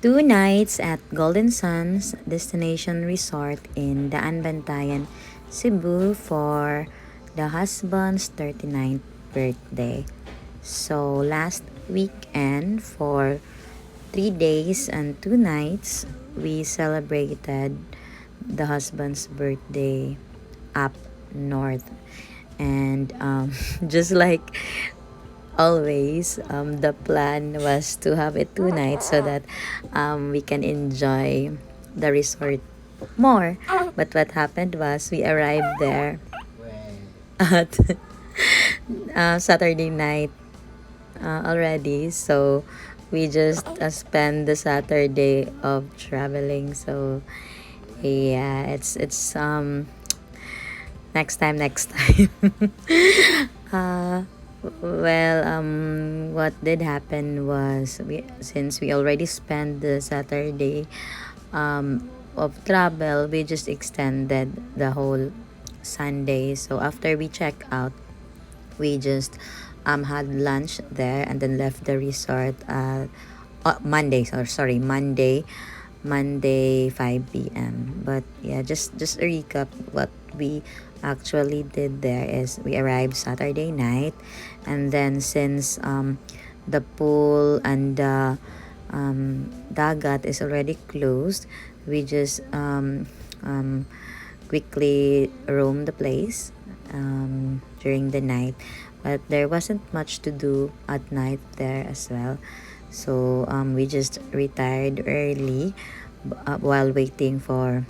2 nights at Golden Sands Destination Resort in Daanbantayan, Cebu for the husband's 39th birthday. So last weekend for 3 days and 2 nights, we celebrated the husband's birthday up north. And just like always, the plan was to have it 2 nights so that we can enjoy the resort more. But what happened was we arrived there at Saturday night already. So we just spend the Saturday of traveling. So yeah, it's next time. uh what did happen was, since we already spent the Saturday of travel, we just extended the whole Sunday. So after we check out, we just had lunch there and then left the resort Monday. Monday 5 p.m. But yeah, just a recap. What we actually did there is we arrived Saturday night, and then since the pool and the dagat is already closed, we just quickly roamed the place during the night. But there wasn't much to do at night there as well. So we just retired early while waiting for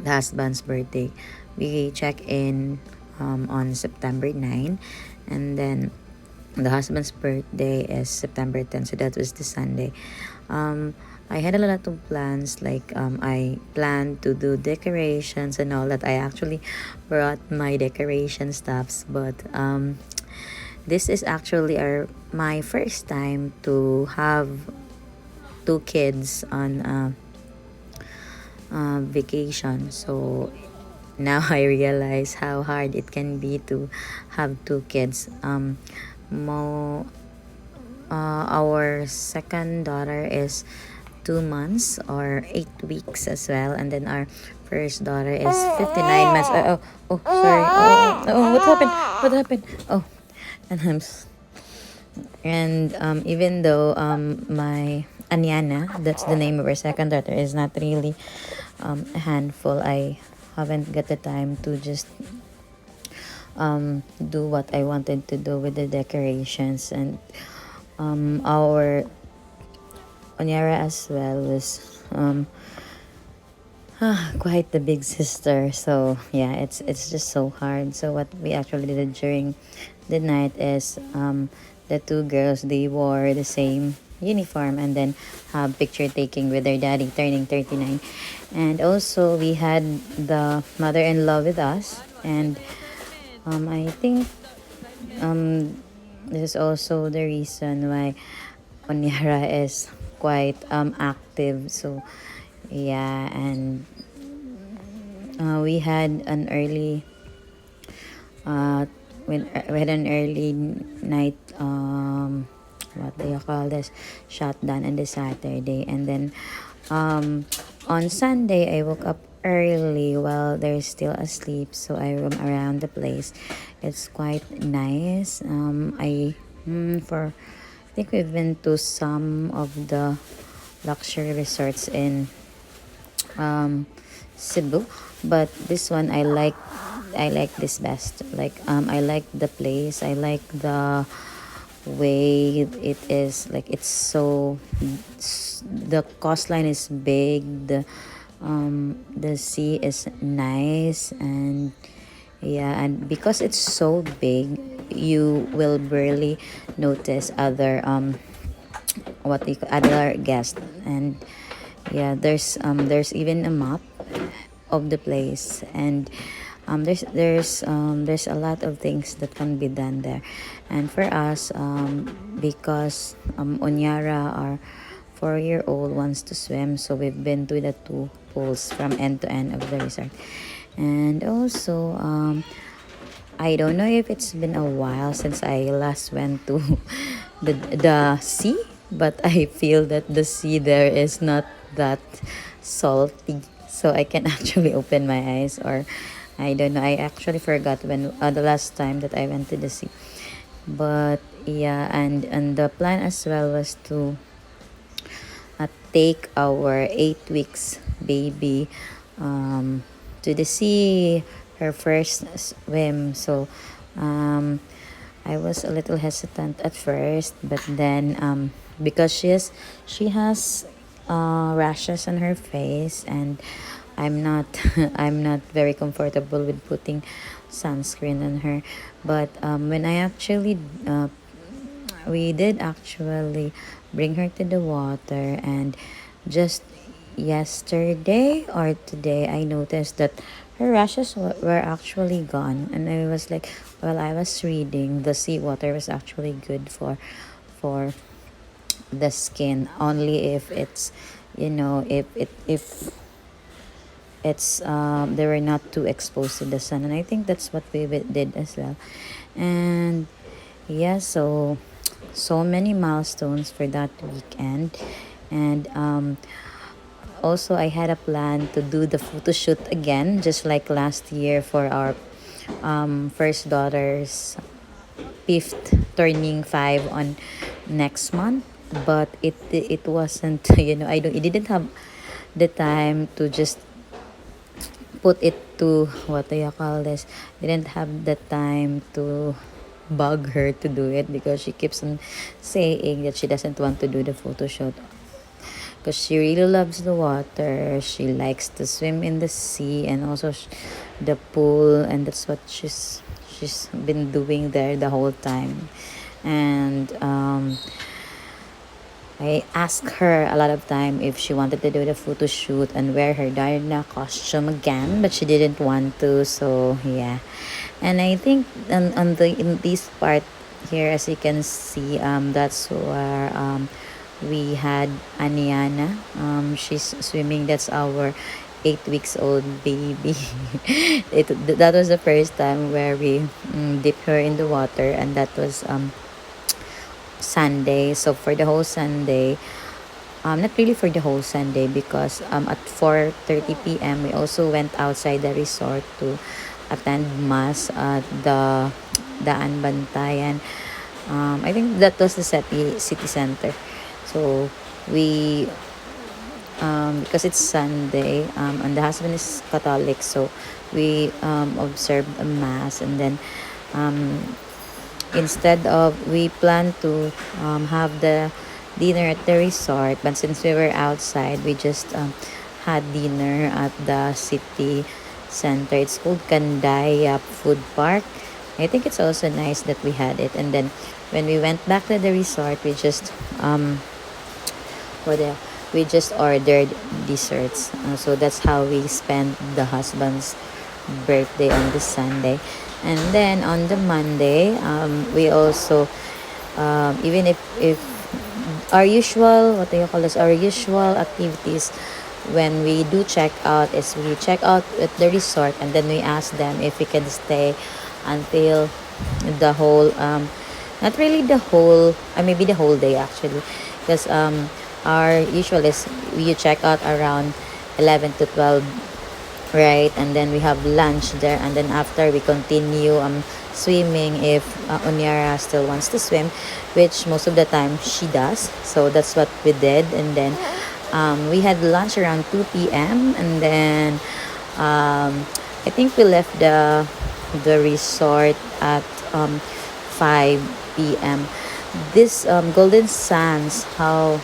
the husband's birthday. We check in on September 9, and then the husband's birthday is September 10, so that was the Sunday. I had a lot of plans, like I planned to do decorations and all that. I actually brought my decoration stuffs, but this is actually my first time to have two kids on vacation. So now I realize how hard it can be to have two kids. Our second daughter is 2 months or 8 weeks as well, and then our first daughter is 59 months. Sorry. What happened? Oh, and even though my Anyana, that's the name of our second daughter, is not really a handful, I haven't got the time to just do what I wanted to do with the decorations. And our Onyara as well was quite the big sister. So yeah, it's just so hard. So what we actually did during the night is the two girls, they wore the same uniform and then have picture taking with their daddy turning 39. And also we had the mother-in-law with us, and I think this is also the reason why Onyara is quite active. So yeah, and we had an early we had an early night what do you call this, shutdown on the Saturday. And then on Sunday I woke up early while they're still asleep, so I roam around the place. It's quite nice. I think we've been to some of the luxury resorts in Cebu, but this one I like this best. Like I like the place. I like the way it is. Like it's so, the coastline is big. The sea is nice, and yeah, and because it's so big, you will barely notice other other guests. And yeah, there's even a map of the place, and there's a lot of things that can be done there. And for us, because Onyara, our 4-year-old, wants to swim, so we've been to the two pools from end to end of the resort. And also I don't know if it's been a while since I last went to the sea, but I feel that the sea there is not that salty, so I can actually open my eyes. Or I don't know, I actually forgot when the last time that I went to the sea. But yeah, and the plan as well was to take our 8 weeks baby to the sea, her first swim. So um, I was a little hesitant at first, but then because she has rashes on her face, and I'm not I'm not very comfortable with putting sunscreen on her. But when I actually we did actually bring her to the water, and just yesterday or today I noticed that her rashes were actually gone. And I was like, well, I was reading the seawater was actually good for the skin, only if it's, if it's they were not too exposed to the sun. And I think that's what we did as well. And yeah, so many milestones for that weekend. And also I had a plan to do the photo shoot again, just like last year, for our first daughter's fifth, turning 5 on next month. But it wasn't I don't it didn't have the time to just put it to, what do you call this, didn't have the time to bug her to do it, because she keeps on saying that she doesn't want to do the photo shoot, because she really loves the water. She likes to swim in the sea, and also the pool, and that's what she's been doing there the whole time. And I asked her a lot of time if she wanted to do the photo shoot and wear her Diana costume again, but she didn't want to. So yeah, and I think on the in this part here, as you can see, that's where we had Aniana. She's swimming. That's our 8 weeks old baby. That was the first time where we dipped her in the water, and that was Sunday. So for the whole Sunday, not really for the whole Sunday, because at 4:30 p.m. we also went outside the resort to attend mass at the Daanbantayan. I think that was the city center. So we because it's Sunday, and the husband is Catholic, so we observed a mass. And then instead of, we planned to have the dinner at the resort, but since we were outside, we just had dinner at the city center. It's called Kandaya Food Park. I think it's also nice that we had it. And then when we went back to the resort, we just what the we just ordered desserts. So that's how we spent the husband's birthday on this Sunday. And then on the Monday, we also, even if our usual, what do you call this, our usual activities when we do check out, is we check out at the resort, and then we ask them if we can stay until the whole, not really the whole, maybe the whole day actually, because our usual is we check out around 11 to 12, right? And then we have lunch there, and then after we continue swimming if Onyara still wants to swim, which most of the time she does. So that's what we did. And then we had lunch around 2 p.m. and then I think we left the resort at 5 p.m. This Golden Sands, I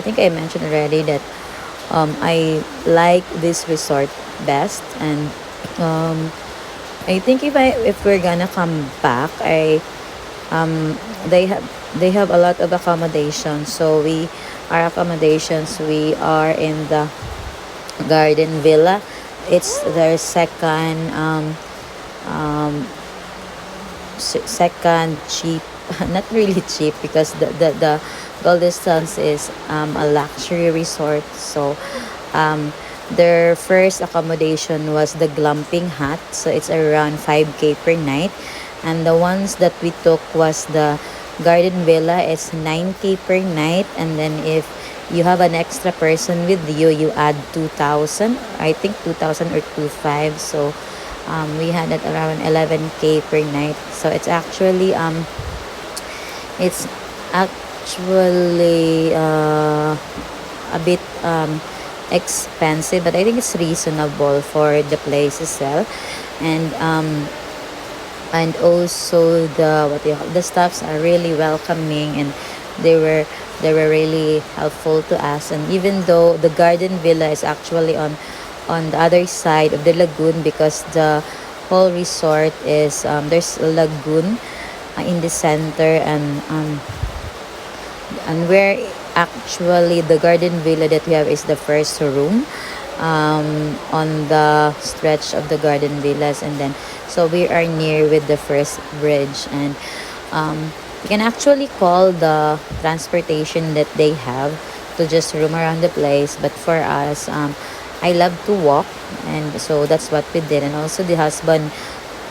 think I mentioned already that I like this resort best. And I think if we're gonna come back, I they have a lot of accommodations. So our accommodations, we are in the Garden Villa. It's their second second cheap, not really cheap, because the Golden Sands is a luxury resort. So their first accommodation was the glamping hut, so it's around 5K per night. And the ones that we took was the garden villa is 9K per night, and then if you have an extra person with you, you add 2,000. I think 2,000 or 2,500. So we had at around 11K per night. So it's actually a bit expensive, but I think it's reasonable for the place as well. And also the staffs are really welcoming, and they were really helpful to us. And even though the garden villa is actually on the other side of the lagoon, because the whole resort is there's a lagoon in the center, and where actually the garden villa that we have is the first room on the stretch of the garden villas. And then so we are near with the first bridge, and you can actually call the transportation that they have to just roam around the place. But for us, I love to walk, and so that's what we did. And also the husband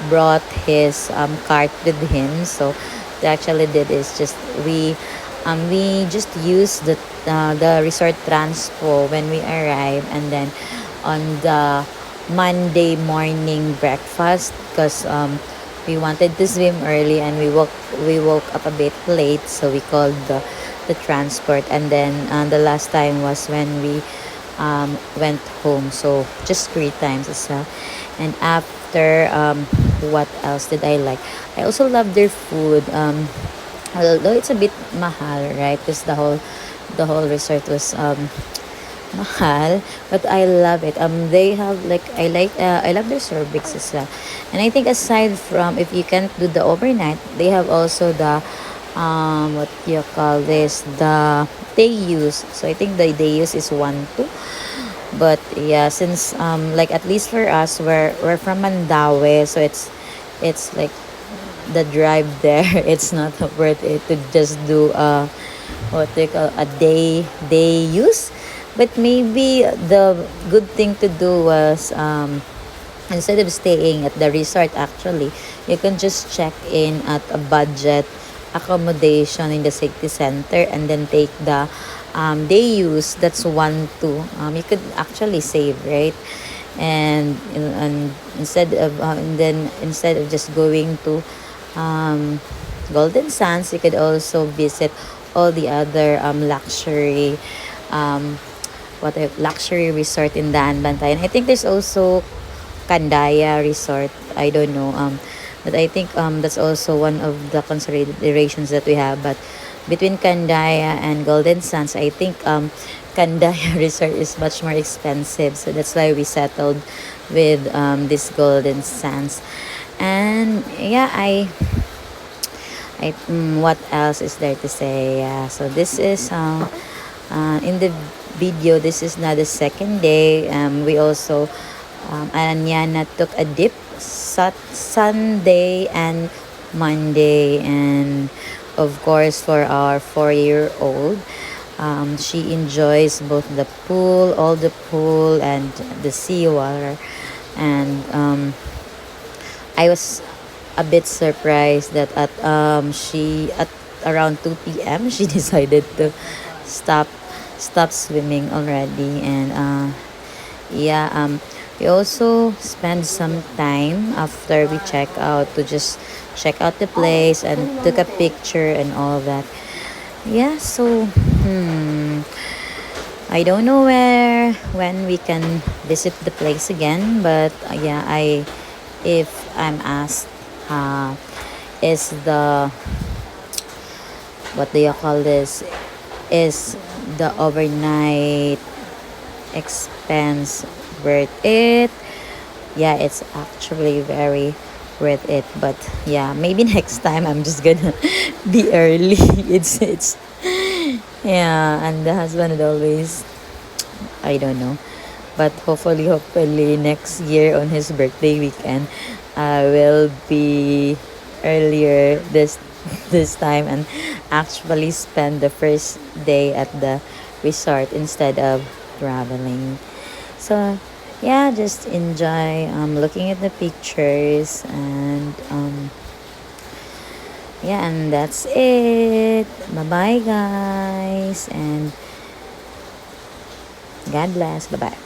brought his cart with him. So they actually did is just we just use the resort transpo when we arrive, and then on the Monday morning breakfast, because we wanted to swim early, and we woke up a bit late, so we called the transport. And then the last time was when we went home, so just 3 times as well. And after, what else did I like? I also love their food. Although it's a bit mahal, right? Because the whole resort was mahal, but I love it. They have like I love their cervix as well. And I think aside from, if you can't do the overnight, they have also the what you call this, the day use. So I think the day use is 1 2. But yeah, since like at least for us, we're from Mandaue, so it's like the drive there. It's not worth it to just do what they call a day use. But maybe the good thing to do was, instead of staying at the resort, actually you can just check in at a budget accommodation in the city center, and then take the day use. That's 1 2. You could actually save, right? And instead of just going to um, Golden Sands, you could also visit all the other luxury resort in Daanbantayan. I think there's also Candaya Resort. I don't know. But I think that's also one of the considerations that we have. But between Candaya and Golden Sands, I think Candaya Resort is much more expensive. So that's why we settled with this Golden Sands. And yeah, what else is there to say? Yeah, so this is in the video. This is now the second day. We also Anyana took a dip Sunday and Monday, and of course for our 4-year-old, she enjoys both the pool, all the pool, and the seawater. And I was a bit surprised that at around 2 p.m. she decided to stop swimming already. And yeah, we also spent some time after we check out to just check out the place and took a picture and all that. Yeah, so I don't know when we can visit the place again, but yeah, if I'm asked, is the what do you call this? Is the overnight expense worth it? Yeah, it's actually very worth it. But yeah, maybe next time I'm just gonna be early. It's yeah, and the husband would always, I don't know, but hopefully next year on his birthday weekend, I will be earlier this time, and actually spend the first day at the resort instead of traveling. So yeah, just enjoy looking at the pictures, and yeah, and that's it. Bye bye, guys, and God bless. Bye bye.